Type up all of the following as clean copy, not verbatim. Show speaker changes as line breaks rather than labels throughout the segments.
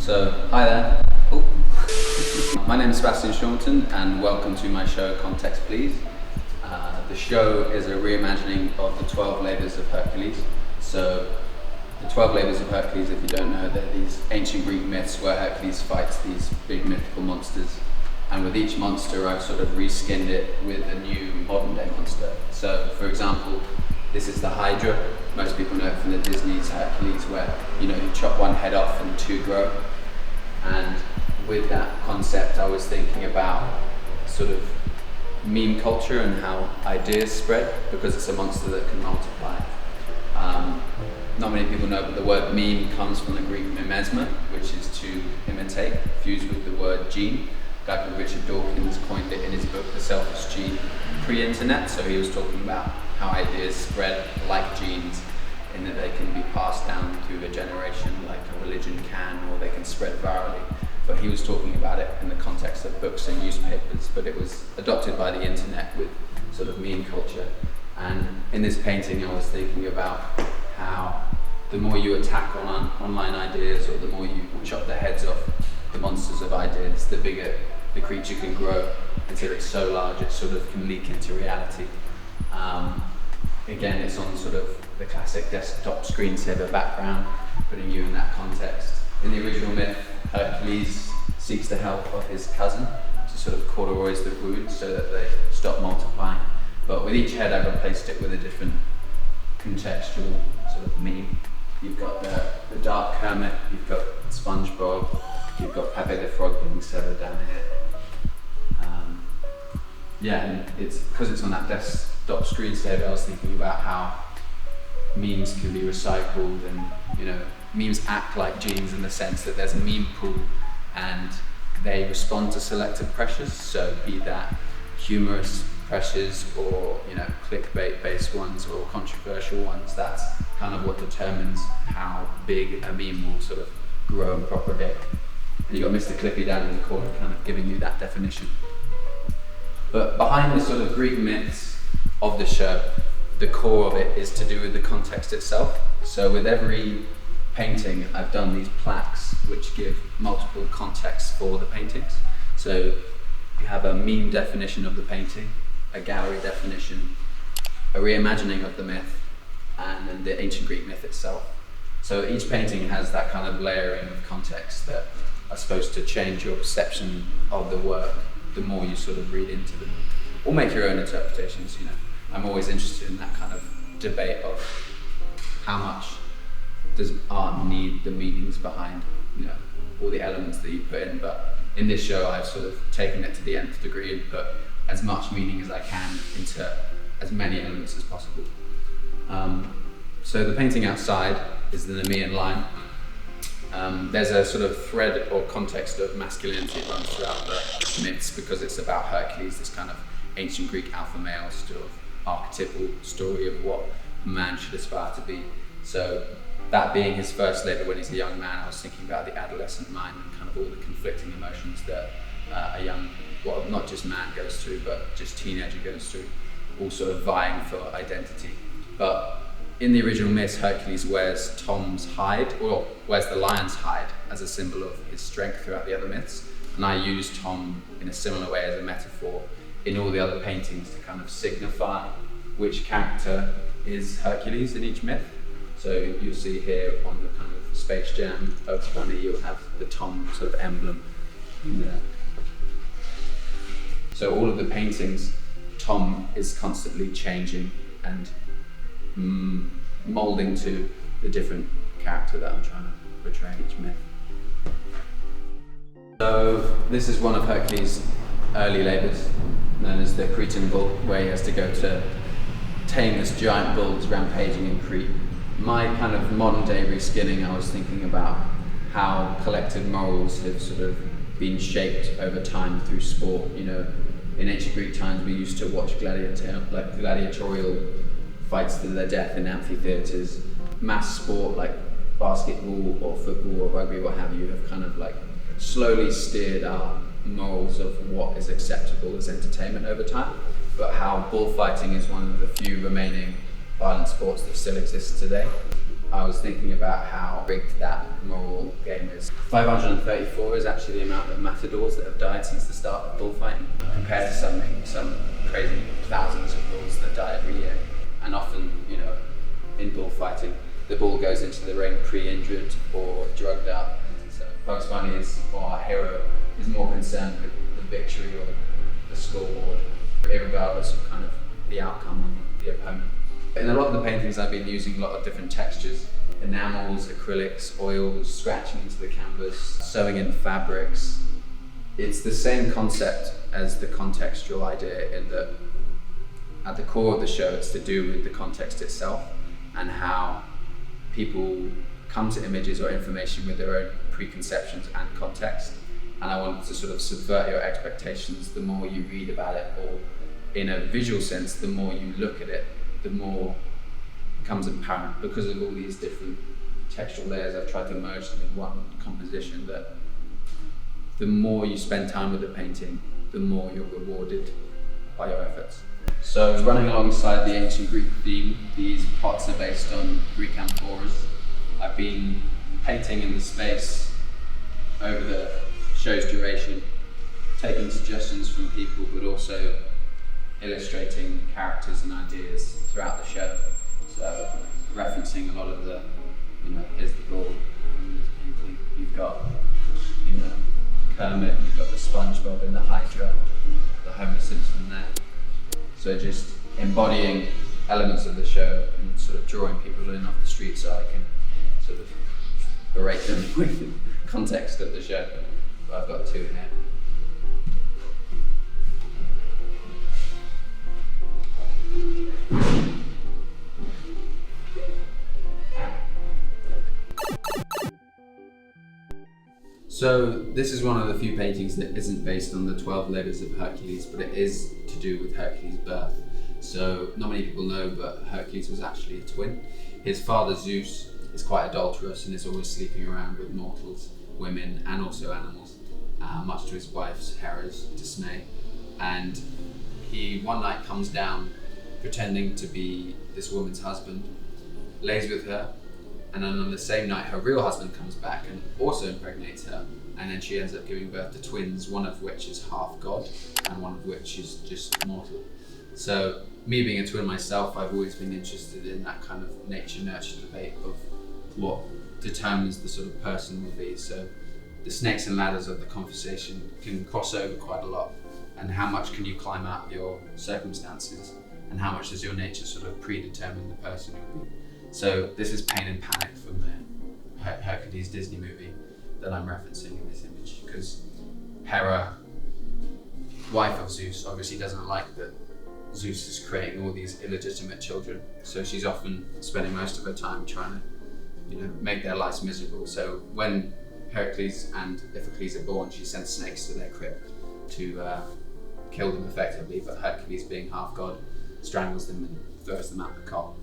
So, hi there. My name is Seb Chaumeton and welcome to my show Context Please. The show is a reimagining of the 12 Labours of Hercules. So, the 12 Labours of Hercules, if you don't know, they're these ancient Greek myths where Hercules fights these big mythical monsters. And with each monster, I've sort of reskinned it with a new modern day monster. So, for example, this is the Hydra. Most people know it from the Disney's Hercules, where you chop one head off and two grow. And with that concept, I was thinking about sort of meme culture and how ideas spread, because it's a monster that can multiply. Not many people know, but the word meme comes from the Greek mimesma, which is to imitate, fused with the word gene. A guy called Richard Dawkins coined it in his book, The Selfish Gene, pre-internet. So he was talking about how ideas spread like genes, in that they can be passed down through a generation like a religion can, or they can spread virally. But he was talking about it in the context of books and newspapers, but it was adopted by the internet with sort of meme culture. And in this painting I was thinking about how the more you attack on online ideas, or the more you chop the heads off the monsters of ideas, the bigger the creature can grow until it's so large it sort of can leak into reality. Again, it's on sort of the classic desktop screensaver background, putting you in that context. In the original myth, Hercules seeks the help of his cousin to sort of cauterize the wounds so that they stop multiplying. But with each head, I've replaced it with a different contextual sort of meme. You've got the dark hermit, you've got SpongeBob, you've got Pepe the Frog being severed down here. And it's because it's on that desktop screensaver, I was thinking about how memes can be recycled, and memes act like genes in the sense that there's a meme pool and they respond to selective pressures. So be that humorous pressures or clickbait based ones or controversial ones, that's kind of what determines how big a meme will sort of grow and propagate. And you've got Mr. Clippy down in the corner kind of giving you that definition. But behind the sort of Greek myths of the show, the core of it is to do with the context itself. So with every painting, I've done these plaques which give multiple contexts for the paintings. So you have a meme definition of the painting, a gallery definition, a reimagining of the myth, and then the ancient Greek myth itself. So each painting has that kind of layering of context that are supposed to change your perception of the work the more you sort of read into them, or make your own interpretations. I'm always interested in that kind of debate of how much does art need the meanings behind all the elements that you put in. But in this show, I've sort of taken it to the nth degree and put as much meaning as I can into as many elements as possible. So the painting outside is the Nemean line. There's a sort of thread or context of masculinity that runs throughout the myths, because it's about Hercules, this kind of ancient Greek alpha male sort of archetypal story of what a man should aspire to be. So that being his first labour when he's a young man, I was thinking about the adolescent mind and kind of all the conflicting emotions that a young, well, not just man goes through, but just teenager goes through, all sort of vying for identity. But in the original myths, Hercules wears Tom's hide, or wears the lion's hide as a symbol of his strength throughout the other myths. And I use Tom in a similar way as a metaphor in all the other paintings to kind of signify which character is Hercules in each myth. So you'll see here on the kind of Space Jam Bugs Bunny, you'll have the Tom sort of emblem in there. So all of the paintings, Tom is constantly changing and moulding to the different character that I'm trying to portray in each myth. So this is one of Hercules' early labours, known as the Cretan bull, where he has to go to tame this giant bull that's rampaging in Crete. My kind of modern day reskinning, I was thinking about how collective morals have sort of been shaped over time through sport. In ancient Greek times, we used to watch gladiatorial fights to the death in amphitheatres. Mass sport like basketball or football or rugby, what have you, have kind of like slowly steered our morals of what is acceptable as entertainment over time. But how bullfighting is one of the few remaining violent sports that still exists today. I was thinking about how rigged that moral game is. 534 is actually the amount of matadors that have died since the start of bullfighting, compared to some crazy thousands of bulls that die every year. And often, in bullfighting, the bull goes into the ring pre-injured or drugged up. So Bugs Bunny or our hero, is more concerned with the victory or the scoreboard, regardless of kind of the outcome of the opponent. In a lot of the paintings I've been using a lot of different textures, enamels, acrylics, oils, scratching into the canvas, sewing in fabrics. It's the same concept as the contextual idea in that at the core of the show it's to do with the context itself and how people come to images or information with their own preconceptions and context. And I wanted to sort of subvert your expectations. The more you read about it, or in a visual sense, the more you look at it, the more becomes apparent because of all these different textual layers. I've tried to merge them in one composition, that the more you spend time with the painting, the more you're rewarded by your efforts. So running alongside the ancient Greek theme, these pots are based on Greek amphoras. I've been painting in the space over the show's duration, taking suggestions from people, but also illustrating characters and ideas throughout the show. So referencing a lot of the, here's the bull in this painting. You've got, Kermit, you've got the SpongeBob and the Hydra, the Homer Simpson there. So just embodying elements of the show and sort of drawing people in off the street so I can sort of berate them with the context of the show. But I've got two here. So this is one of the few paintings that isn't based on the 12 labors of Hercules, but it is to do with Hercules' birth. So not many people know, but Hercules was actually a twin. His father Zeus is quite adulterous and is always sleeping around with mortals, women, and also animals, much to his wife's Hera's dismay. And he one night comes down pretending to be this woman's husband, lays with her, and then on the same night her real husband comes back and also impregnates her, and then she ends up giving birth to twins, one of which is half god and one of which is just mortal. So me being a twin myself, I've always been interested in that kind of nature-nurture debate of what determines the sort of person will be. So the snakes and ladders of the conversation can cross over quite a lot, and how much can you climb out of your circumstances, and how much does your nature sort of predetermine the person you'll be. So this is Pain and Panic from the Hercules Disney movie that I'm referencing in this image, because Hera, wife of Zeus, obviously doesn't like that Zeus is creating all these illegitimate children, so she's often spending most of her time trying to, make their lives miserable. So when Heracles and Iphicles are born, she sends snakes to their crypt to kill them effectively, but Hercules, being half god, strangles them and throws them out the cot.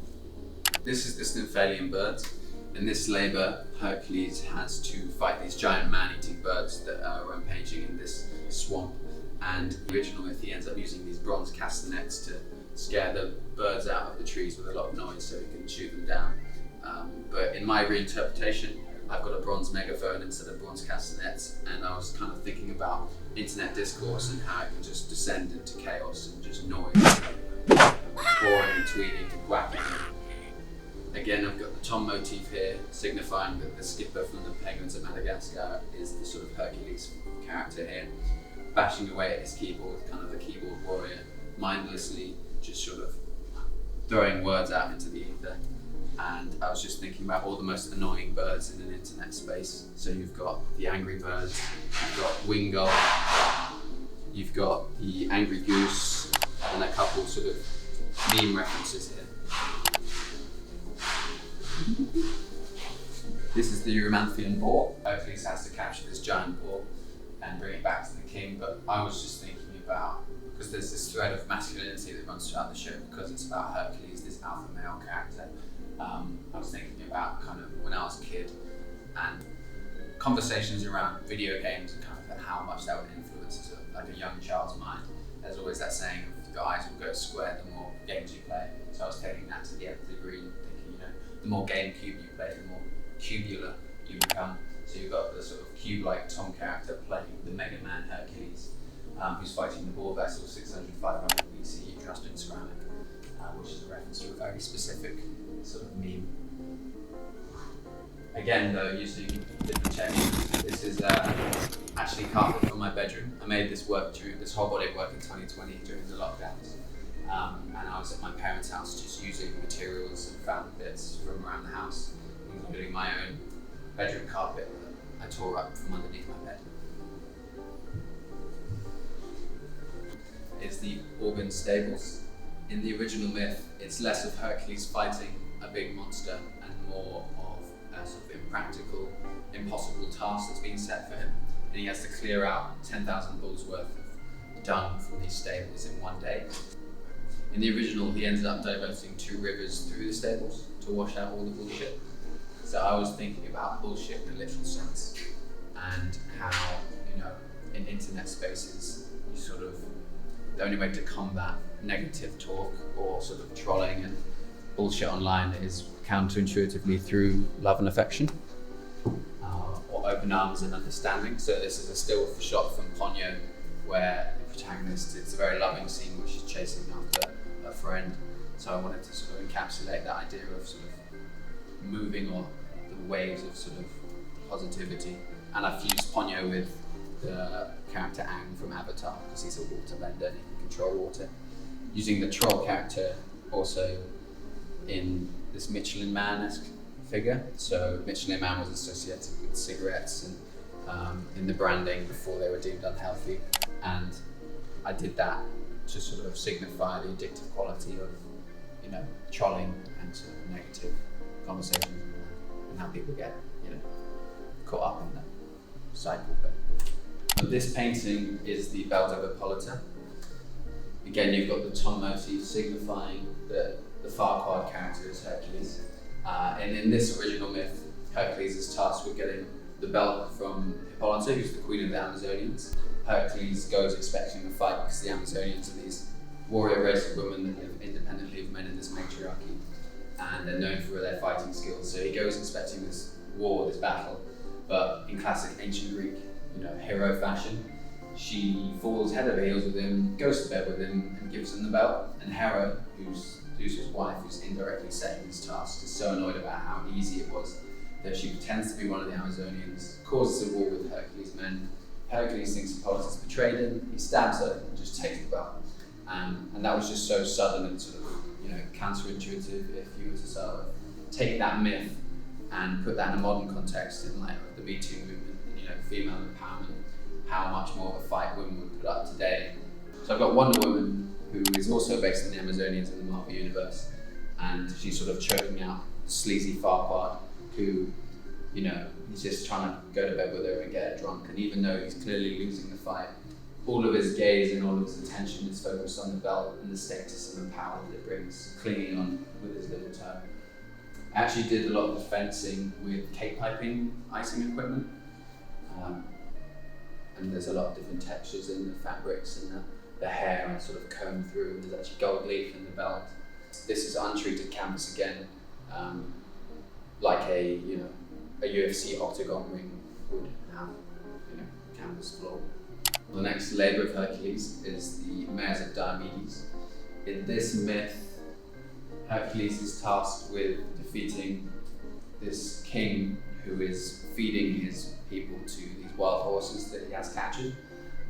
This is the Stymphalian birds. In this labor, Hercules has to fight these giant man-eating birds that are rampaging in this swamp. And in the original myth, he ends up using these bronze castanets to scare the birds out of the trees with a lot of noise so he can shoot them down. But in my reinterpretation, I've got a bronze megaphone instead of bronze castanets, and I was kind of thinking about internet discourse and how it can just descend into chaos and just noise, boring and tweeting and whacking. Again, I've got the Tom motif here, signifying that the skipper from the Penguins of Madagascar is the sort of Hercules character here, bashing away at his keyboard, kind of the keyboard warrior, mindlessly just sort of throwing words out into the ether. And I was just thinking about all the most annoying birds in an internet space. So you've got the angry birds, you've got Wingull, you've got the angry goose, and a couple sort of meme references here. This is the Eurymanthian boar. Hercules has to capture this giant boar and bring it back to the king, but I was just thinking about, because there's this thread of masculinity that runs throughout the show because it's about Hercules, this alpha male character. I was thinking about kind of when I was a kid and conversations around video games and kind of how much that would influence like a young child's mind. There's always that saying of the eyes will go square the more games you play. So I was taking that to the nth degree, thinking, the more GameCube you play, the more cubular you become. So you've got the sort of cube-like Tom character playing the Mega Man Hercules, who's fighting the ball vessel 600, 500 BCE dressed in ceramic, which is a reference to a very specific sort of meme. Again, though, using different techniques. This is actually carpet from my bedroom. I made this whole body of work in 2020 during the lockdowns. And I was at my parents' house just using materials and found bits from around the house, including my own bedroom carpet that I tore up from underneath my bed. Is the AUGEAN stables. In the original myth, it's less of Hercules fighting a big monster and more of a sort of impractical, impossible task that's been set for him. And he has to clear out 10,000 bulls worth of dung from these stables in one day. In the original, he ended up diverting 2 rivers through the stables to wash out all the bullshit. So I was thinking about bullshit in a literal sense, and how, in internet spaces, you sort of, the only way to combat negative talk or sort of trolling and bullshit online is counterintuitively through love and affection, or open arms and understanding. So this is a still shot from Ponyo, where the protagonist, it's a very loving scene where she's chasing after a friend. So I wanted to sort of encapsulate that idea of sort of moving or the waves of sort of positivity. And I fused Ponyo with the character Aang from Avatar, because he's a water bender and he can control water. Using the troll character also in this Michelin Man-esque figure. So Michelin Man was associated with cigarettes and in the branding before they were deemed unhealthy. And I did that to sort of signify the addictive quality of, trolling and sort of negative conversations and how people get, caught up in that cycle. But this painting is the BELTOF HIPPOLYTA. Again, you've got the Tom motif signifying the Farquaad character is Hercules. And in this original myth, Hercules is tasked with getting the belt from Hippolyta, who's the queen of the Amazonians. Hercules goes expecting a fight because the Amazonians are these warrior race of women that live independently of men in this matriarchy, and they're known for their fighting skills. So he goes expecting this war, this battle, but in classic ancient Greek, hero fashion, she falls head over heels with him, goes to bed with him, and gives him the belt. And Hera, who's Zeus's wife, who's indirectly setting this task, is so annoyed about how easy it was that she pretends to be one of the Amazonians, causes a war with Hercules' men. Hercules thinks Hippolyta's betrayed him, he stabs her and just takes the belt. And that was just so sudden and sort of, counterintuitive if you were to sort of take that myth and put that in a modern context in light of the Me Too movement, female empowerment, how much more of a fight women would put up today. So I've got Wonder Woman, who is also based in the Amazonians in the Marvel Universe, and she's sort of choking out sleazy Farquaad, who, he's just trying to go to bed with her and get her drunk, and even though he's clearly losing the fight, all of his gaze and all of his attention is focused on the belt and the status and the power that it brings, clinging on with his little toe. I actually did a lot of the fencing with cake piping icing equipment, and there's a lot of different textures in the fabrics and the hair and sort of comb through, and there's actually gold leaf in the belt. This is untreated canvas again, like a UFC octagon ring would have, canvas floor. The next labor of Hercules is the mares of Diomedes. In this myth, Hercules is tasked with defeating this king who is feeding his people to these wild horses that he has captured.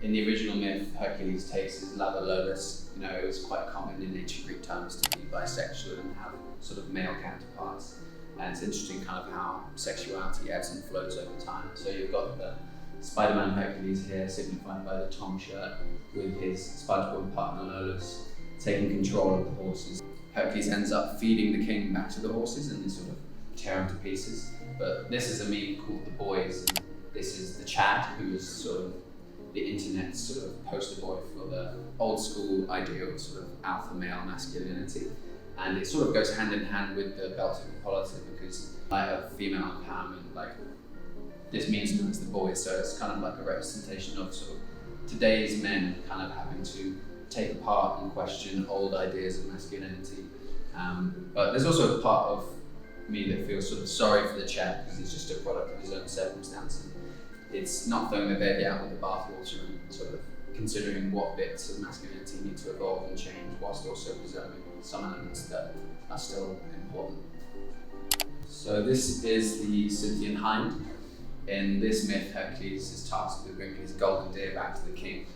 In the original myth, Hercules takes his lover Lolus. It was quite common in ancient Greek times to be bisexual and have sort of male counterparts. And it's interesting kind of how sexuality ebbs and flows over time. So you've got the Spider-Man Hercules here, signified by the Tom shirt, with his SpongeBob partner Lolus taking control of the horses. Hercules ends up feeding the king back to the horses and they sort of tear him to pieces. But this is a meme called The Boys, and this is the Chad, who is sort of the internet's sort of poster boy for the old school idea of sort of alpha male masculinity. And it sort of goes hand in hand with the BELTOF HIPPOLYTA, because I have female empowerment, like this means known as The Boys, so it's kind of like a representation of sort of today's men kind of having to take apart and question old ideas of masculinity. But there's also a part of me that feels sort of sorry for the chap because he's just a product of his own circumstance. It's not throwing the baby out with the bathwater and sort of considering what bits of masculinity need to evolve and change whilst also preserving some elements that are still important. So this is the Scythian hind. In this myth, Hercules is tasked with bringing his golden deer back to the king.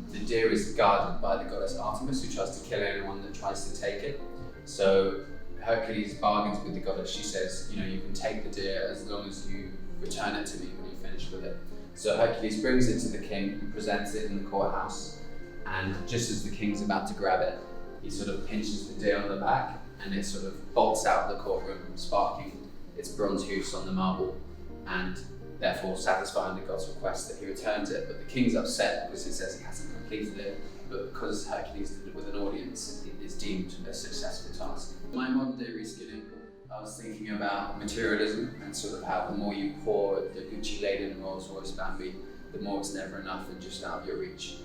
The deer is guarded by the goddess Artemis, who tries to kill anyone that tries to take it. So Hercules bargains with the goddess. She says, you know, you can take the deer as long as you return it to me when you finish with it. So Hercules brings it to the king and presents it in the courthouse. And just as the king's about to grab it, he sort of pinches the deer on the back and it sort of bolts out of the courtroom, sparking its bronze hoofs on the marble and therefore satisfying the god's request that he returns it. But the king's upset because he says he hasn't completed it, but because Hercules did it with an audience, it is deemed a successful task. My modern day reskilling, I was thinking about materialism and sort of how the more you pour the Gucci laden Rolls Royce Bambi, the more it's never enough and just out of your reach.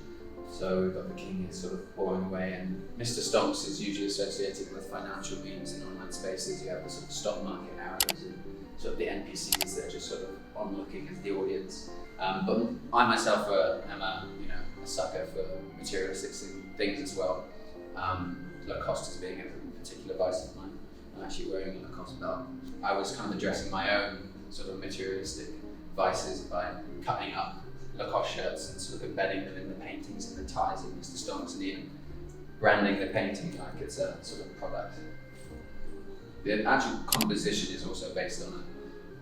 So we've got the king here sort of pouring away, and Mr. Stonks is usually associated with financial means in online spaces. You have the sort of stock market arrows and sort of the NPCs that are just sort of onlooking as the audience. But I myself am a sucker for materialistic things as well. Lacoste as being a particular vice of mine. I'm actually wearing a Lacoste belt. I was kind of addressing my own sort of materialistic vices by cutting up Lacoste shirts and sort of embedding them in the paintings and the ties of Mr. Stonks and even branding the painting like it's a sort of product. The actual composition is also based on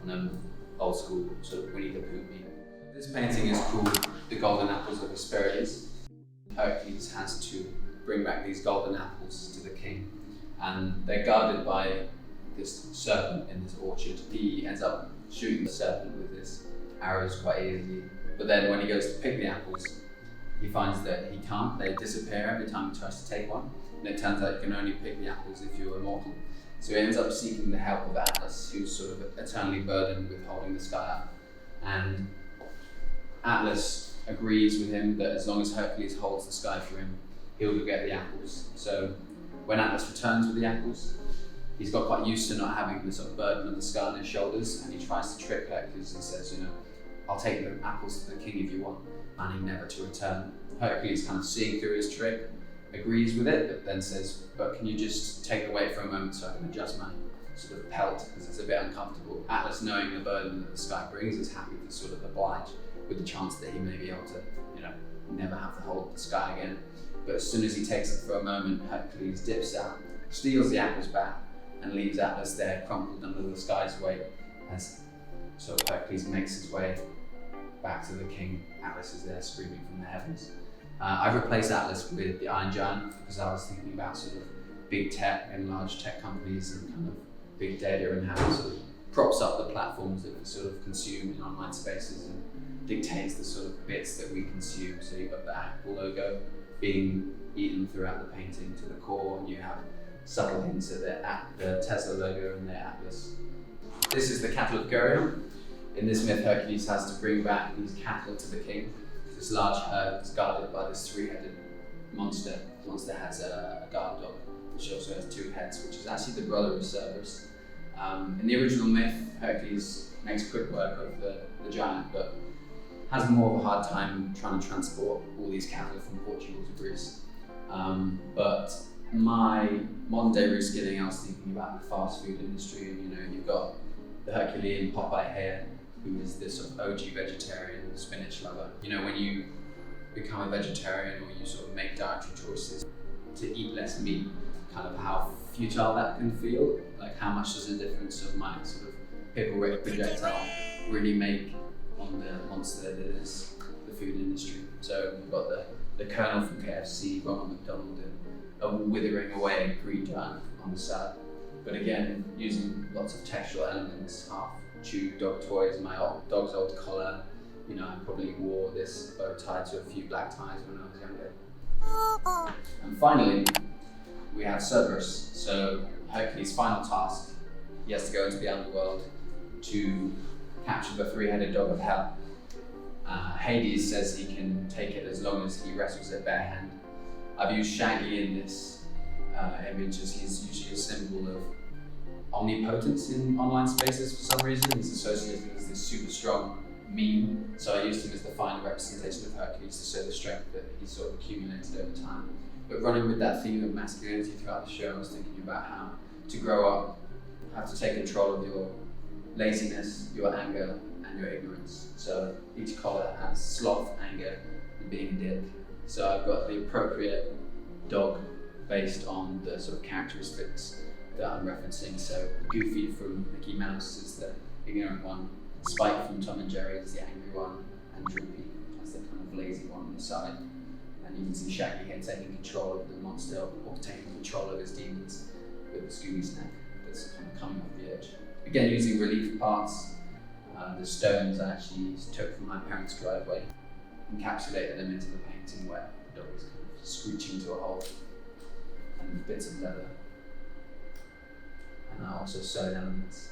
an old school sort of Winnie the Pooh meme. This painting is called The Golden Apples of Hesperides. Hercules has to bring back these golden apples to the king, and they're guarded by this serpent in this orchard. He ends up shooting the serpent with his arrows quite easily, but then when he goes to pick the apples, he finds that he can't. They disappear every time he tries to take one, and it turns out you can only pick the apples if you're immortal. So he ends up seeking the help of Atlas, who's sort of eternally burdened with holding the sky up. And Atlas agrees with him that as long as Hercules holds the sky for him, he'll go get the apples. So when Atlas returns with the apples, he's got quite used to not having the sort of burden of the sky on his shoulders, and he tries to trick Hercules and says, you know, I'll take the apples to the king if you want, planning never to return. Hercules, kind of seeing through his trick, agrees with it, but then says, but can you just take it away for a moment so I can adjust my sort of pelt, because it's a bit uncomfortable. Atlas, knowing the burden that the sky brings, is happy to sort of oblige with the chance that he may be able to, you know, never have to hold the sky again. But as soon as he takes it for a moment, Hercules dips out, steals the apples back, and leaves Atlas there crumpled under the sky's weight as sort of Hercules makes his way back to the king. Atlas is there screaming from the heavens. I've replaced Atlas with the Iron Giant because I was thinking about sort of big tech and large tech companies and kind of big data and how it sort of props up the platforms that we sort of consume in online spaces and dictates the sort of bits that we consume. So you've got the Apple logo being eaten throughout the painting to the core, and you have subtle hints at the Tesla logo and the Atlas. This is the cattle of Geryon. In this myth, Hercules has to bring back these cattle to the king. This large herd is guarded by this three-headed monster. The monster has a guard dog, which also has two heads, which is actually the brother of Cerberus. In the original myth, Hercules makes quick work of the giant, but has more of a hard time trying to transport all these cattle from Portugal to Greece. But my modern day reskilling, I was thinking about the fast food industry, and you've got the Herculean Popeye here, who is this sort of OG vegetarian spinach lover. When you become a vegetarian or you sort of make dietary choices to eat less meat, kind of how futile that can feel. Like, how much does the difference of my sort of hippolych projectile really make on the monster that is the food industry? So we've got the Colonel from KFC, Ronald McDonald, and a withering away green giant on the side. But again, using lots of textual elements, half chewed dog toys, my dog's old collar. I probably wore this bow tie to a few black ties when I was younger. And finally, we have Cerberus. So Hercules' final task, he has to go into the underworld to capture the three-headed dog of hell. Hades says he can take it as long as he wrestles it bare hand. I've used Shaggy in this image as he's usually a symbol of omnipotence in online spaces for some reason. He's associated as this super strong meme, so I used him as the final representation of Hercules to show the strength that he's sort of accumulated over time. But running with that theme of masculinity throughout the show, I was thinking about how to grow up, have to take control of your laziness, your anger, and your ignorance. So each collar has sloth, anger, and being a dick. So I've got the appropriate dog based on the sort of characteristics that I'm referencing. So Goofy from Mickey Mouse is the ignorant one, Spike from Tom and Jerry is the angry one, and Droopy as the kind of lazy one on the side. And you can see Shaggy here taking control of the monster, or taking control of his demons with the Scooby snack that's kind of coming off the edge. Again, using relief parts, the stones I actually took from my parents' driveway, encapsulated them into the painting where the dog is kind of screeching to a halt, and bits of leather. And I also sewed elements